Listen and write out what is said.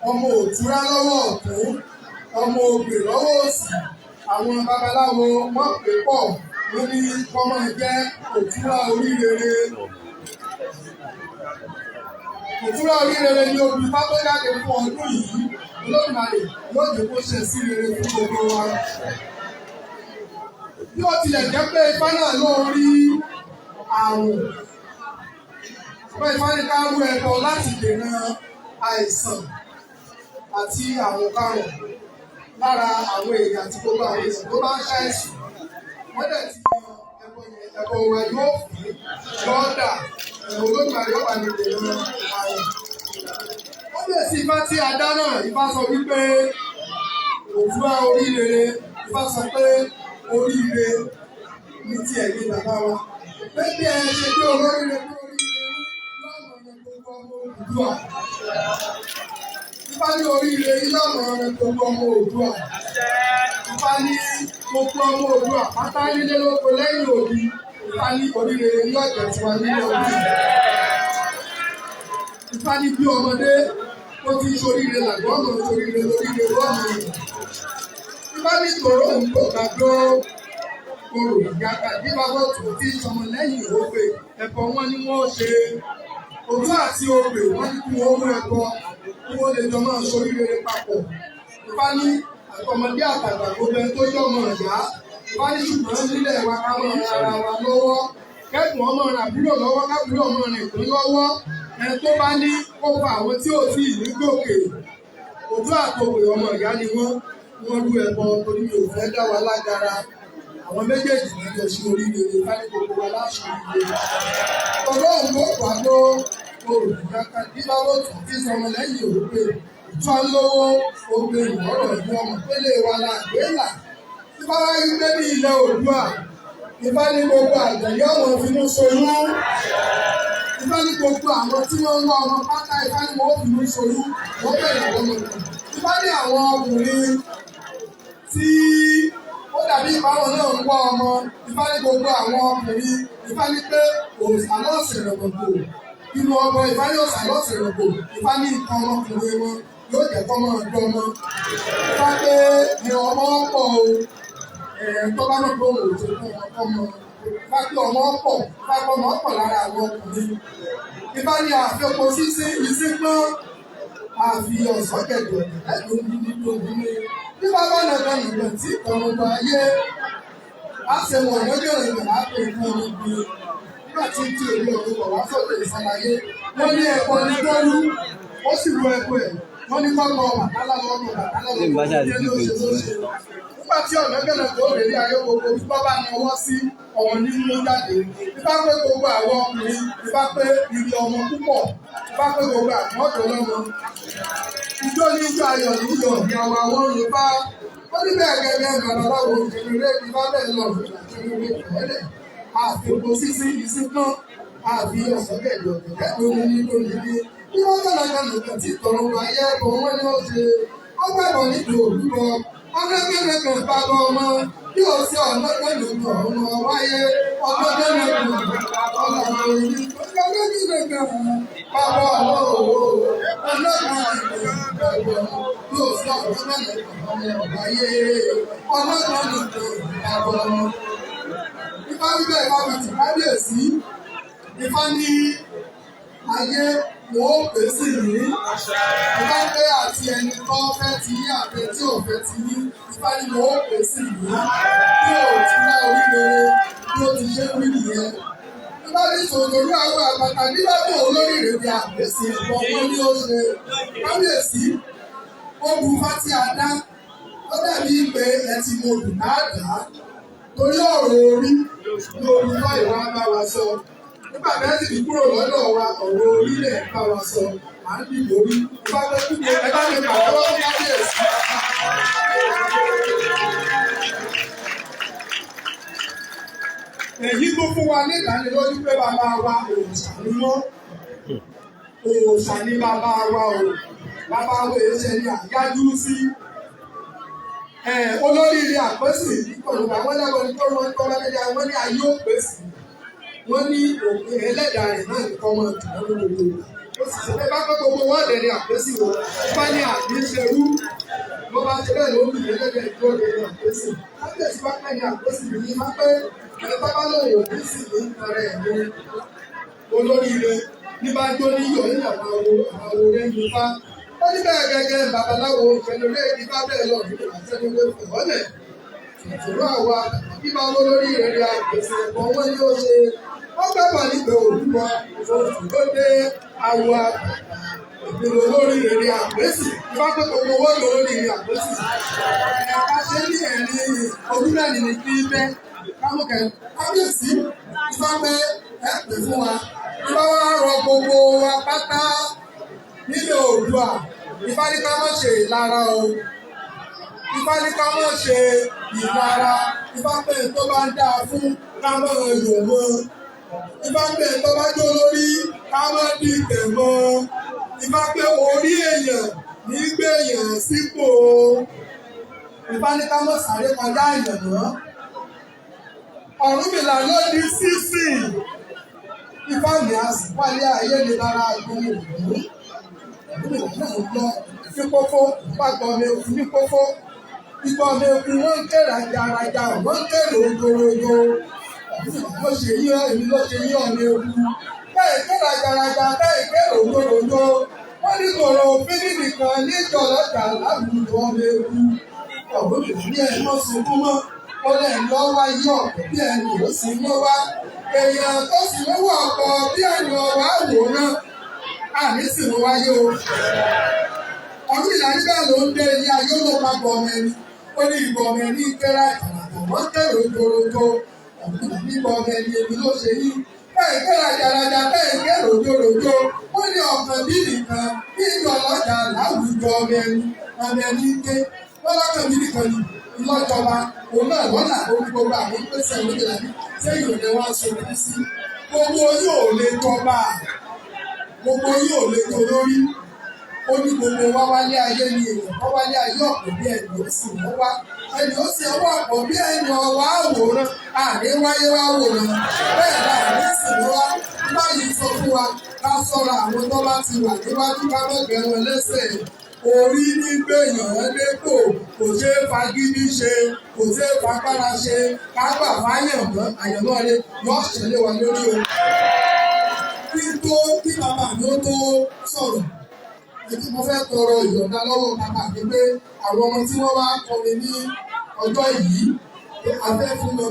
ọmọ òtúrá lọ́wọ́ ọ̀tún, ọmọ ògbè lọ́wọ́ òsì. Àwọn babaláwo wọ́n pè pọ̀ wọ́n ní kọ́mọ jẹ́ òtúrá oríire. Òtúrá oríire ni obì bá tó jáde fún ọdún yìí. Olódùmarè yóò jẹ́ kó ṣe sí rere fún gbogbo wa. Bí ó tilẹ̀ jẹ́ pé Ifá náà ló rí àrùn, pé Ifá ní ká rú ẹbọ láti dènà àìsàn àti àrùn karùn lára àwọn èèyàn àti gbogbo àwọn èèyàn tó bá ń ṣàìsàn. Wọ́n dẹ̀ ti ẹbọ wa yóò fi lọ́dà Olódùmarè yóò bá ní dènà àrùn. Ó lè sí Ifá tí a dá náà, Ifá sọ wípé òtúrá oríire, Ifá sọ pé oríire ní ti ẹ̀yin bàbá wa. Pé bí ẹ ṣe pé olóríire pé oríire lọ́nà ọ̀nà gbogbo ọmọ Oòduà. Ifá ní oríire lọ́nà ọ̀nà gbogbo ọmọ Oòduà. Ifá ní gbogbo ọmọ Oòduà pátá nílé lóko lẹ́yìn òbí. Ifá ní oríire ní ọ̀jẹ̀ tiwa nílé òbí. Ifá ní bí ọmọdé ó ti ń ṣoríire làgbọ́n ọmọ ṣoríire lóríire lọ́nà ọ̀nà. Ifá ní tòró ń bọ̀ gbàgbọ́ orò ìyàgbà díbàbọ̀ tó ti sọmọ lẹ́yìn ògbè ẹ̀bọ wọn ni wọ́n ṣe. Òtún àti ògbè wọ́n ní kí wọ́n mú ẹbọ kí wọ́n lè jọ máa ṣoríire papọ̀. Ifá ní àtọmọdé àtàgbà gbogbo ẹni tó jọ ọmọ ìyá. Ifá ní ṣùgbọ́n nílẹ̀ wa ká máa ran ara wa lọ́wọ́. Kẹ́kùn ọmọ ràn àbúrò lọ́wọ́ kábúrò ọmọ ràn ìpín lọ́wọ́. Ẹni tó bá ní kó fa àwọn tí ò tí ì ní gòkè. Òtún àtògbè ọmọ ìyá ni wọ́n rú ẹbọ torí mi ò fẹ́ dá wa lágara. Àwọn méjèèjì ní ìjọ sí oríire ká ní gbogbo wa láṣọ ìlú. Ọlọ́run ló wà ló olùdíjáká dídáwó tó ti sọmọ lẹ́yìn òrùpé ìtọ́ lówó ogbe ìwọ́rọ̀ ìlú ọmọ pélé wa la gbéyà. Ifá wáyé gbé ní ilẹ̀ Oòduà. Ifá ní gbogbo àgbẹ̀yẹ ọmọ finú soyún. Ifá ní gbogbo àwọn tí wọ́n ń wá ọmọ pátá Ifá ní wọ́n finú soyún wọ́n bẹ̀rẹ̀ lọ́mọ. Ifá ní àwọn ọkùnrin tí ó dàbí ìbáwọn náà ń wá ọmọ. Ifá ní gbogbo àwọn ọkùnrin. Ifá ní pé òòṣà lọ́sẹ̀ rọ̀gbọ̀gbò inú ọmọ. Ifá ní òòṣà lọ́sẹ̀ rọ̀gbọ̀. Ifá ní nǹkan ọmọkùnrin wọn yóò jẹ́ kọ́ mọ́ ọdún ọmọ. Ifá pé ní ọmọ pọ̀ o tó bá náà gbóhùn òjò fún ọmọ. Ifá pé ọmọ pọ̀. Ifá pé ọmọ pọ̀ lára àwọn ọkùnrin. Ifá ní àfikún sísín ìsínkán àfi ọ̀sán kẹ̀dọ̀ ẹ̀dùn nínú bí bàbá nàgbà nàgbà tí ìkànnì ayé á ṣe wọ̀n lọ́jọ́ ìgbà lápẹ̀ nǹkan níbi nígbà tí tí èmi ọ̀dọ́ bọ̀ wá sọ́dọ̀ ìsàlàyé. Wọ́n ní ẹ̀kọ́ ní tọ́lú ó sì wọ ẹ̀kọ́ ẹ̀. Wọ́n ní kọ́kọ́ bàtálà lọ́nà bàtálà lọ́nà ìdílé lóṣèlóṣè. Nígbà tí ọ̀nàgànà tó rè ní ayé gbogbo bí bàbá ni ọwọ́ sí ọ̀wọ́n nínú jáde. Ifá pé gbogbo àwọn ọkùnrin. Ifá pé ìrì ọmọ púpọ̀. Ifá pé gbogbo àwọn ọ̀dọ́ lọ́mọ. Ìjọ ní ìjọ ayọ̀ níjọ ìyàwó àwọn Yorùbá. Wọ́n ní bẹ́ẹ̀ gẹ́gẹ́ babaláwo ìṣẹ̀lẹ̀ Ifá bẹ́ẹ̀ lọ ìṣẹ̀lẹ̀ ìfẹ́lẹ̀. Àfikún sísí ìsìnkán àfi ọ̀sán kẹ̀dọ̀ ẹ̀dùn nínú nílé. Bí wọ́n kàlàkà nìkan tí tọrọ ayé ẹ̀bùn wọn ni ó ṣe. Wọ́n gbàgbọ́ níbi òrùkọ. Ọ̀nàkẹ́lẹ́kẹ̀ bàbá ọmọ bí ó ṣe ọ̀nàkẹ́lẹ́kẹ̀ ọmọ wáyé. Ọ̀nàkẹ́lẹ́kẹ̀ ọ̀nàkẹ́lẹ́kẹ̀ bàbá ọmọ òwò. Ọ̀nàkẹ́lẹ́kẹ̀ bí ó ṣe ọ̀nàkẹ́lẹ́kẹ̀ ọmọ wáyé. Ọ̀nàkẹ́lẹ́kẹ̀ bàbá ọmọ. Ifá wíbẹ̀ Ifá fi tì kábíyèsí. Ifá ní ayé wọ́n ó pè sí yìí. Ifá pé àti ẹni tó fẹ́ ti yí àbẹ tí ò fẹ́ ti yí. Ifá ní wọ́n ó pè sí yìí. Bí ò ti ná oríire bí ó ti ṣe wí nìyẹn. Ifá ní sòdòdó àwọn àgbàtà nígbà tí olórí rẹ̀ di àpèsè ìbọn wọn ni ó ṣe. Kábíyèsí ó bu fátí adá. Ó dàbí pé ẹ ti mo dùn dáadáa. Torí ọ̀rọ̀ orí ni olùkọ́ ìwà bá wa sọ. Nígbà bẹ́ẹ̀ sì kúrò lọ́dọ̀ wa ọ̀rọ̀ orílẹ̀ bá wa sọ. À ń dìbò rí. Ìbá fẹ́ kí ẹ bá mi pàtẹ́wọ́ fún kábíyèsí. Èyí tó fún wa ní ìdánilójú pé bàbá wa òòṣà ni wọ́n. Òòṣà ni bàbá wa o. Bàbá wa èéṣe ni àyájú sí. Olórí ilé àpèsè ìkọlùkà wọ́n lẹ́wọ̀n ní kọ́rọ̀ wọn kọ́ra lẹ́yà wọ́n ní ayé òpèsè. Wọ́n ní òpin ẹlẹ́dàá rẹ̀ náà ní kọ́ wọn tìmọ́ lórí. ó sì ṣe pé bá kọ́ gbogbo wọ́ọ̀dẹ̀ ni àpèsè wò bá ní àbí ṣerú ló bá ṣe bẹ́ẹ̀ ló ń bìí lẹ́gbẹ̀ẹ́ tó lè ní àpèsè lábẹ́sí bá pẹ́ ní àpèsè ní má pé ẹ̀ bábá lòun ò ní sì ní ara ẹ̀ ní olóríire ní bá jó ní yọ̀ nínú àwọn orin ní bá ó ní bẹ́ẹ̀ gẹ́gẹ́ babaláwo ìfẹ́lórí èyí bá bẹ́ẹ̀ lọ nínú àtẹnuwé fòwọ́lẹ̀ ìṣòro àwa bíbá olórí rẹ̀ àpèsè ẹ̀kọ́ wọn ni ó ṣe wọ́n gbàgbọ́ nígbà òwúrọ̀ oṣù tó dé àwa ìgbìmọ̀ olórí rẹ̀ àpèsè bá pẹ́ gbogbo owó lórí rẹ̀ àpèsè ẹ̀ka ṣe ní ẹ̀rín olúmọ̀ẹ́nì ní kí bẹ́ kámúkẹ́ kábíyèsí ìfọ́pẹ́ ẹ̀pẹ̀ fún wa ìbá wa rọ gbogbo wa pátá nílẹ̀ Oòduà Ifá ní ká má ṣe ìlara o Ifá ní ká má ṣe ìlara Ifá pé tó bá ń dáa fún ká má yọ̀ mọ́ Ifá pé tó bá jó lórí ká má dìtẹ̀ mọ́ Ifá pé orí èèyàn ní gbèyàn sípò Ifá ní ká má sáré kọjá ìyànà Ọ̀rúnmìlà ló di sísì Ifá mi àsìpálẹ̀ ayé ni lára ìgbóhùn òkú Ọ̀rúnmìlà náà lọ fífófó pàgbọ́ mi òkú ní fófó ìgbọ́ mi òkú wọ́n ń ké rajaraja wọ́n ń ké rògbòrògbò Ọ̀rúnmìlà ló ṣe yí èmi ló ṣe yí ọ̀nà òkú bẹ́ẹ̀ ké rajaraja bẹ́ẹ̀ ké rògbòrògbò wọ́n ní kòrò òfin nìkan níjọ lọ́jà láwùjọ ọ̀nà òkú Ọ̀rúnmìlà ní ẹ̀ mọ́ sunkún mọ́ ó lè lọ wáyé ọ̀pọ̀ bí ẹni ò sí mọ́ wá èèyàn tó sì lówó ọ̀pọ̀ bí ẹni ọ̀wá àwòrán àmì sì ló wáyé o. Ọ̀rúnmìlà nígbà ló ń dé ilé ayé ló pa gbọ̀mẹ́ni ó ní ìgbọ̀mẹ́ni kẹ́rà ìtàlàtà wọ́n kẹ́rò jorojo Ọ̀rúnmìlà ní gbọ̀mẹ́ni èmi ló ṣe yí bẹ́ẹ̀ kẹ́rà jaraja bẹ́ẹ̀ kẹ́rò jorojo ó ní ọ̀kan bí nìkan bí ìjọ lọ́jà láwùjọ ọmẹ́ni ké lọ́lọ́kàn bí nìkan ni lọ́jọba òun náà lọ́nà orí gbogbo àwọn ìpèsè Ọ̀rúnmìlà ní sẹ́yìn òde wá sọ̀rọ̀ sí gbogbo yóò lè tọ́ba gbogbo yóò lè tó lórí ó ní gbogbo wá wálé ayé ni èèyàn kọ́ wálé ayé ọ̀pọ̀ bí ẹni ó sì wọ́n wá ẹni ó sì ọwọ́ ọ̀pọ̀ bí ẹni ọwọ́ àwòrán àní wáyé wá wòrán bẹ́ẹ̀ náà ní sì wọ́n wá báyìí sọ fún wa ká sọ̀rọ̀ àwọn tó bá ti wà níwájú ká mọ̀gbẹ́ wọn lẹ́sẹ̀ orí ní gbèyàn dépò kò ṣe é fagídí ṣe kò ṣe é fagbára ṣe kágbà fáyàmọ́ àyàmọ́ rẹ yóò ṣẹlẹ̀ wá lórí o. Kí bàbá mi ó tó sọ̀rọ̀ ètò mo fẹ́ tọrọ ìyọ̀ǹda lọ́wọ́ bàbá mi pé àwọn ọmọ tí wọ́n wá kọ́ mi ní ọjọ́ yìí a fẹ́ fún wọn.